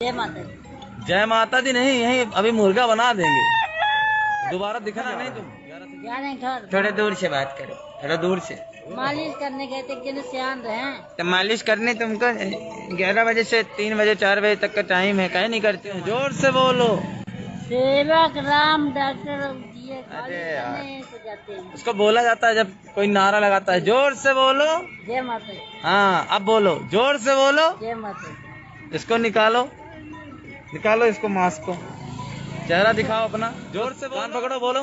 जय माता दी। जय माता दी नहीं, यही अभी मुर्गा बना देंगे। दोबारा दिखना नहीं तुम। जा रहे हैं घर। थोड़ा दूर से बात करो, थोड़ा दूर से। मालिश करने गए थे कि सियान रहे। तो मालिश करने तुमको 11 बजे से 3 बजे 4 बजे तक का टाइम है, कहीं नहीं करते हो? जोर से बोलो। सेवक राम डॉक्टर जी अरे यार, को जाते हैं। उसको बोला जाता है जब कोई नारा लगाता है, जोर से बोलो। जय माता दी। हाँ अब बोलो, जोर से बोलो। जय माता दी। इसको निकालो, निकालो इसको, मास्क को, चेहरा दिखाओ अपना, जोर से कान पकड़ो, बोलो।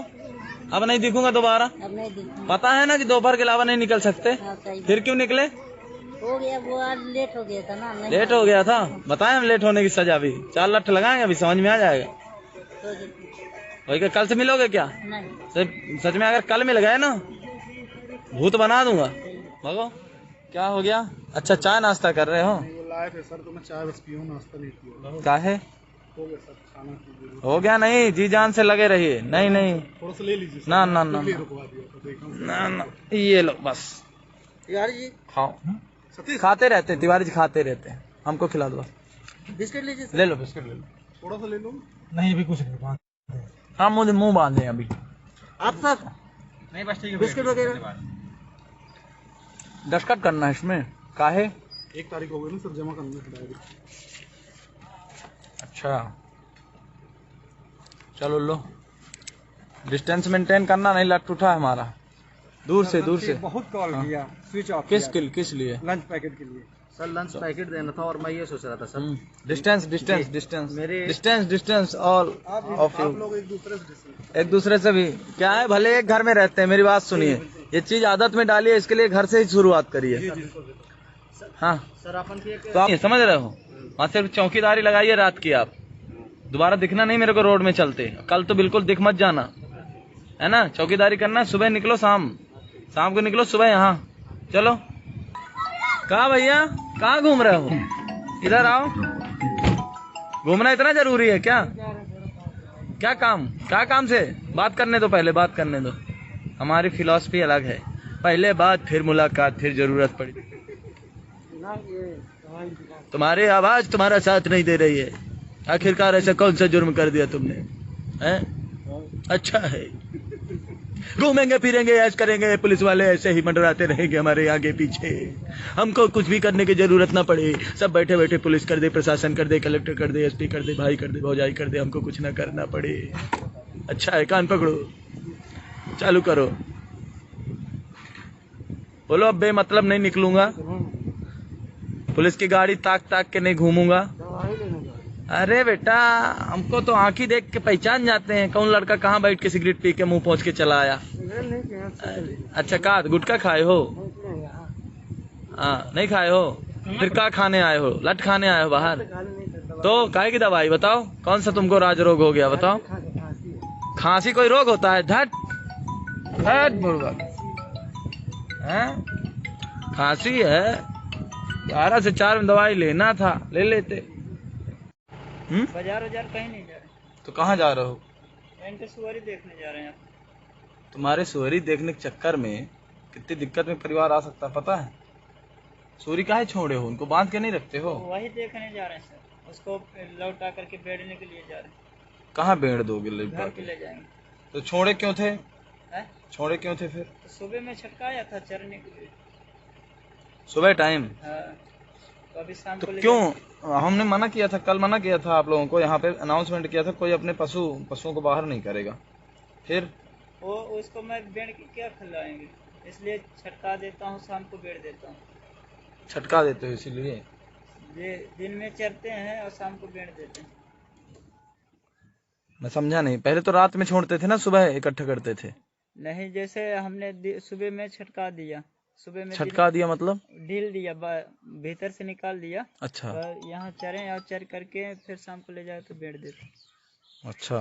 अब नहीं दिखूंगा दोबारा। अब नहीं दिखी। पता है ना कि दोपहर के अलावा नहीं निकल सकते। हाँ, सही फिर क्यों निकले? हो गया, वो आज लेट हो गया था ना। नहीं लेट हो गया था, बताएं हम लेट होने की सजा भी 4 लठ लगाएंगे, अभी समझ में आ जाएगा। तो वही क्या कल से मिलोगे क्या? नहीं। सच में अगर कल मिल गए ना, भूत बना दूंगा। भगो, क्या हो गया? अच्छा चाय नाश्ता कर रहे हो? लाए थे सर, तो मैं चाय बस पीऊँ, नाश्ता नहीं किया। काहे? हो गया सर, खाना कीजिए। हो गया नहीं, जी जान से लगे रहिए। नहीं नहीं, थोड़ा सा ले लीजिए सर। ना ना ना रुकवा दिया था, देखा ना ना, ये लो बस यार जी। खाओ। सतीश, खाते रहते तिवारी जी, खाते रहते हैं, हमको खिला दो। बिस्किट लीजिए सर। ले लो बिस्किट, ले लो। थोड़ा सा ले लो। नहीं अभी कुछ नहीं, हाँ मुझे मुंह बांधे अभी। आप सर नहीं बस ठीक है, बिस्किट वगैरह। दस्खत करना है इसमें, काहे? 1 तारीख हो गई ना सर, जमा करना है डायरी। अच्छा चलो लो, डिस्टेंस मेंटेन करना, नहीं लट उठा हमारा। दूर से दूर से। बहुत कॉल किया, स्विच ऑफ किस लिए? लंच पैकेट के लिए सर। लंच पैकेट देना था और मैं ये सोच रहा था सर। डिस्टेंस डिस्टेंस डिस्टेंस मेरे- distance distance all of you. आप लोग एक दूसरे से एक दूसरे से भी क्या है, भले एक घर में रहते हैं, मेरी बात सुनिए, ये चीज आदत में डालिए, इसके लिए घर से ही शुरुआत करिए। हाँ सर अपन की एक तो आप ये समझ रहे हो, वहाँ सिर्फ चौकीदारी लगाइए रात की। आप दोबारा दिखना नहीं मेरे को रोड में चलते। कल तो बिल्कुल दिख मत जाना, है ना? चौकीदारी करना, सुबह निकलो, शाम को निकलो, सुबह यहाँ चलो। कहाँ भैया, कहाँ घूम रहे हो? इधर आओ। घूमना इतना जरूरी है क्या? क्या काम से? बात करने दो, पहले बात करने दो। हमारी फिलॉसफी अलग है, पहले बात फिर मुलाकात फिर जरूरत पड़ी। तुम्हारी आवाज तुम्हारा साथ नहीं दे रही है। आखिरकार ऐसा कौन सा जुर्म कर दिया तुमने? हैं? अच्छा है, घूमेंगे फिरेंगे ऐश करेंगे, पुलिस वाले ऐसे ही मंडराते रहेंगे हमारे आगे पीछे, हमको कुछ भी करने की जरूरत ना पड़े। सब बैठे बैठे पुलिस कर दे, प्रशासन कर दे, कलेक्टर कर दे, एसपी कर दे, भाई कर दे, भौजाई कर दे, हमको कुछ ना करना पड़े। अच्छा है, कान पकड़ो, चालू करो, बोलो। अब बेमतलब नहीं निकलूंगा, पुलिस की गाड़ी ताक के नहीं घूमूंगा। अरे बेटा, हमको तो आंखी देख के पहचान जाते हैं कौन लड़का कहाँ बैठ के सिगरेट पी के मुंह पहुंच के चला आया। अच्छा, का गुटखा खाए हो? हाँ नहीं खाए हो, फिर का खाने आए हो? लट खाने आए हो बाहर? तो काहे की दवाई बताओ, कौन सा तुमको राज रोग हो गया बताओ? खांसी कोई रोग होता है? धट बुड़बक, खांसी है, 12 से 4 में दवाई लेना था, ले लेते। बाजार कहीं नहीं जा रहे। तो कहाँ जा रहे हो? इनके सुअरी देखने जा रहे हैं। तुम्हारे सुअरी देखने के चक्कर में कितनी दिक्कत में परिवार आ सकता है पता है? सुअरी काहे छोड़े हो, उनको बांध के नहीं रखते हो? वही देखने जा रहे हैं सर, उसको लौटा करके बेचने के लिए जा रहे हैं। कहाँ बेड़ दोगे? घर पे ले जाएंगे। तो छोड़े क्यों थे? छोड़े क्यों थे फिर? तो सुबह में छटकाया था चरने के लिए। सुबह टाइम? हाँ, तो अभी शाम तो को क्यों? हमने मना किया था, कल मना किया था आप लोगों को, यहाँ पे अनाउंसमेंट किया था कोई अपने पशुओं को बाहर नहीं करेगा। फिर वो उसको मैं बेड़ के क्या खिलाएंगे, इसलिए छटका देता हूँ, शाम को बेड़ देता हूँ। छटका देते हो इसीलिए? ये दिन में चरते हैं और शाम को बेड़ देते हैं। मैं समझा नहीं, पहले तो रात में छोड़ते थे ना, सुबह इकट्ठा करते थे। नहीं, जैसे हमने सुबह में छटका दिया, सुबह में छटका दिया मतलब? ढील दिया, भीतर से निकाल दिया। अच्छा तो यहाँ चरे और चर करके फिर शाम को ले जाए तो बेड़ देते। अच्छा,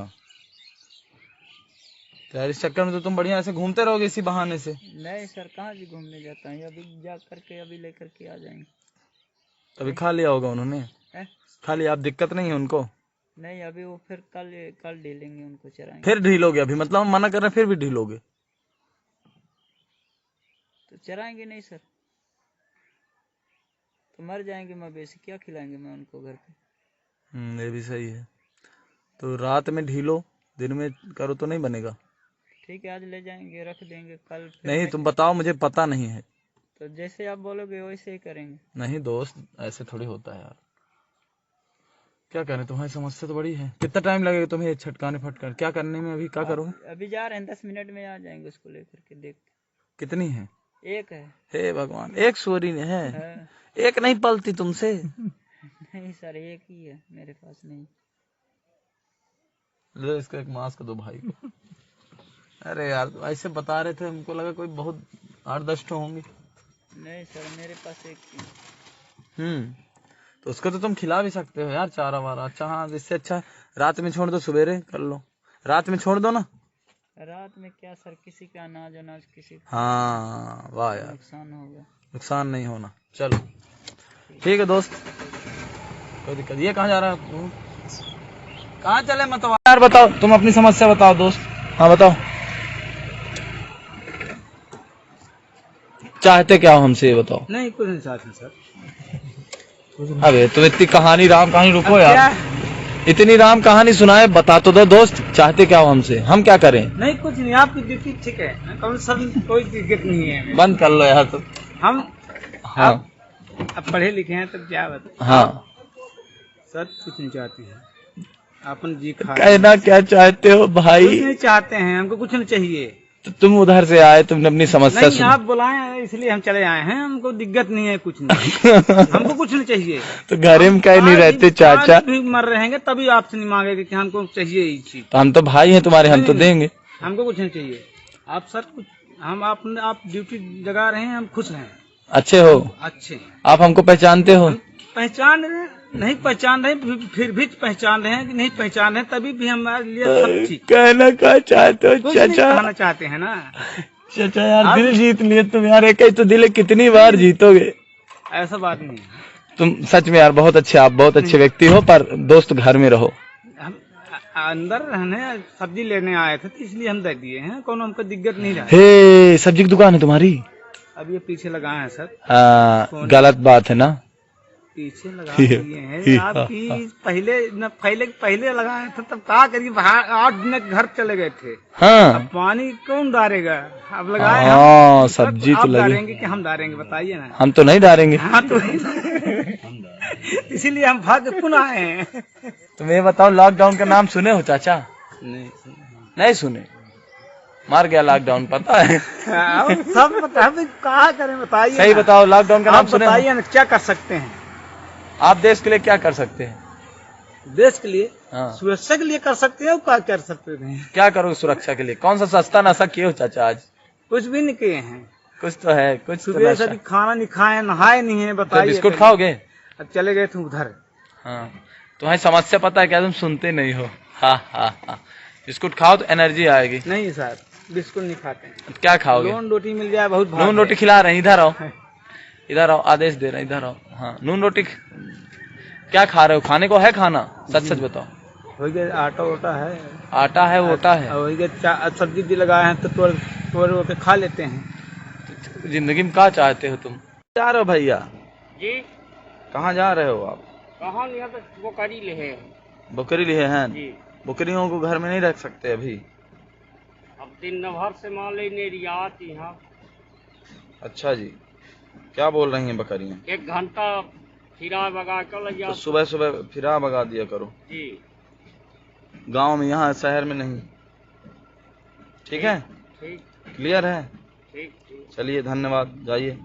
तो यार इस चक्कर में तो तुम बढ़िया ऐसे घूमते रहोगे इसी बहाने से। नहीं सर, कहाँ भी घूमने जाता है, अभी जा करके अभी लेकर के आ जाएंगे। अभी खा लिया होगा उन्होंने? खा लिया, अब दिक्कत नहीं है उनको? नहीं, अभी वो फिर कल ढीलेंगे, उनको चराएंगे। फिर ढीलोगे? अभी मतलब हम मना कर रहे हैं फिर भी ढीलोगे? तो चराएंगे नहीं सर, तो मर जाएंगे मवेशी, क्या खिलाएंगे मैं उनको घर पे? ये भी सही है। तो रात में ढीलो, दिन में करो तो नहीं बनेगा। ठीक है, आज ले जाएंगे, रख देंगे, कल फिर नहीं तुम बताओ, मुझे पता नहीं है। तो जैसे आप बोलोगे वैसे ही करेंगे। नहीं दोस्त, ऐसे थोड़ी होता है यार। क्या करें, तुम्हारी समस्या तो बड़ी है। कितना टाइम लगेगा तुम्हें छटकाने फटकाने, क्या करने में? अभी क्या करोगे? अभी जा रहे हैं, 10 मिनट में आ जाएंगे उसको लेकर के। देख, कितनी है? एक है। हे भगवान, एक सूरी है? हाँ। एक नहीं पलती तुमसे? नहीं सर, एक ही है मेरे पास। नहीं, लो इसका एक मास्क दो भाई को। अरे यार ऐसे बता रहे थे, हमको लगा कोई बहुत 8-10 तो होंगे। नहीं सर, मेरे पास एक ही। तो उसको तो तुम खिला भी सकते हो यार, चारा वारा। अच्छा हाँ, इससे अच्छा रात में छोड़ दो, सवेरे कर लो। रात में छोड़ दो ना। रात में क्या सर, किसी का अनाज अनाज किसी का हाँ वाह यार, नुकसान होगा। नुकसान नहीं होना। चलो ठीक है दोस्त, कोई दिक्कत। ये कहाँ जा रहा है? कहाँ चले मत यार। बताओ, तुम अपनी समस्या बताओ दोस्त। हाँ बताओ, चाहते क्या हो हमसे, ये बताओ। नहीं कुछ नहीं चाहते सर। अबे तुम इतनी कहानी, राम कहानी, रुको यार, इतनी राम कहानी सुनाए, बता तो दो दोस्त, चाहते क्या हो हमसे, हम क्या करें? नहीं कुछ नहीं, आपकी ड्यूटी ठीक है, कौन सर कोई दिक्कत नहीं है। बंद कर लो यार तुम। हम हाँ अब पढ़े लिखे हैं तब क्या बता। हाँ, सर कुछ नहीं चाहते हैं, अपन जी खा कहना क्या चाहते हो भाई? कुछ नहीं चाहते हैं, हमको कुछ नहीं चाहिए। तो तुम उधर से आए, तुमने अपनी समस्या नहीं सुनी। आप बुलाए हैं इसलिए हम चले आए हैं, हमको दिक्कत नहीं है, कुछ नहीं। हमको कुछ नहीं चाहिए। तो घर में कहीं नहीं रहते चाचा? आज भी मर रहेंगे तभी आपसे नहीं मांगेंगे कि हमको चाहिए ये चीज। तो हम तो भाई हैं तुम्हारे, हम तो देंगे। हमको कुछ नहीं चाहिए। आप सर कुछ, हम आप ड्यूटी जगा रहे हैं, हम खुश हैं। अच्छे हो? अच्छे आप हमको पहचानते हो? पहचान रहे नहीं, पहचान रहे फिर भी पहचान रहे हैं कि नहीं पहचान रहे, तभी भी हमारे लिए सब ठीक। कहना क्या चाहते हो कुछ नहीं चाचा? कहना चाहते हैं ना चाचा यार, दिल जीत लिए तुम यार, एक ही तो दिल है, कितनी बार जीतोगे? ऐसा बात नहीं है। तुम सच में यार बहुत अच्छे, आप बहुत अच्छे व्यक्ति हो, पर दोस्त घर में रहो। हम अंदर रहने सब्जी लेने आए थे तो इसलिए हम दे दिए हैं, कौन हमको दिक्कत नहीं रहा। हे, सब्जी की दुकान है तुम्हारी? अब ये पीछे लगाए हैं सर। गलत बात है ना? पीछे लगा दिए हैं आपकी, पहले लगाए थे तब कहा करिए, 8 दिन घर चले गए थे। हाँ अब पानी कौन डालेगा? अब लगाए हाँ, हम, सब्जी तो आप लगी। डालेंगे कि हम डालेंगे, बताइए ना। हम तो नहीं डालेंगे। हाँ तो इसीलिए हम भाग पुनः आए हैं। तुम ये बताओ, लॉकडाउन का नाम सुने हो चाचा? नहीं सुने? मार गया लॉकडाउन, पता है? सब पता है, कहा करें बताइए। सही बताओ, लॉकडाउन का नाम सुने हो? बताइए ना, क्या कर सकते हैं? आप देश के लिए क्या कर सकते हैं? देश के लिए, हाँ। सुरक्षा के लिए कर सकते हैं, क्या कर सकते हैं? क्या करोगे सुरक्षा के लिए? कौन सा सस्ता नशा किए हो चाचा आज? कुछ भी नहीं किए हैं। कुछ तो है, कुछ तो सुबह से नशा। अभी खाना नहीं खाए, नहाए नहीं है, तो बताइए। बिस्कुट खाओगे? अब चले गए थे उधर। हाँ, तुम्हारी समस्या पता है क्या? तुम सुनते नहीं हो। हाँ हाँ हाँ, बिस्कुट खाओ तो एनर्जी आएगी। नहीं सर, बिस्कुट नहीं खाते हैं। क्या खाओगे? नून रोटी मिल जाए बहुत भाग नून रोटी खिला रहे हैं, इधर आओ, इधर आओ, आदेश दे रहे हैं, इधर आओ। हाँ, नून रोटी क्या खा रहे हो? खाने को है खाना? सच सच बताओ। हो गया, आटा वोटा है। आटा है, वोटा है। हो गया, सब्जी भी लगाए हैं तो तोड़ के खा लेते हैं। जिंदगी में क्या चाहते हो तुम? जा रहे हो भैया? जी कहाँ जा रहे हो आप? कहाँ यहाँ पे वो करी ले है बकरी लिए हैं? जी। बकरियों को घर में नहीं रख सकते अभी? अब दिन भर से मान लेने रियात यहाँ। अच्छा जी, क्या बोल रही हैं बकरियां? 1 घंटा फिरा बगा कर लग तो जा। सुबह सुबह फिरा भगा दिया करो। जी गांव में, यहाँ शहर में नहीं। ठीक है, ठीक क्लियर है? ठीक ठीक। चलिए धन्यवाद, जाइए।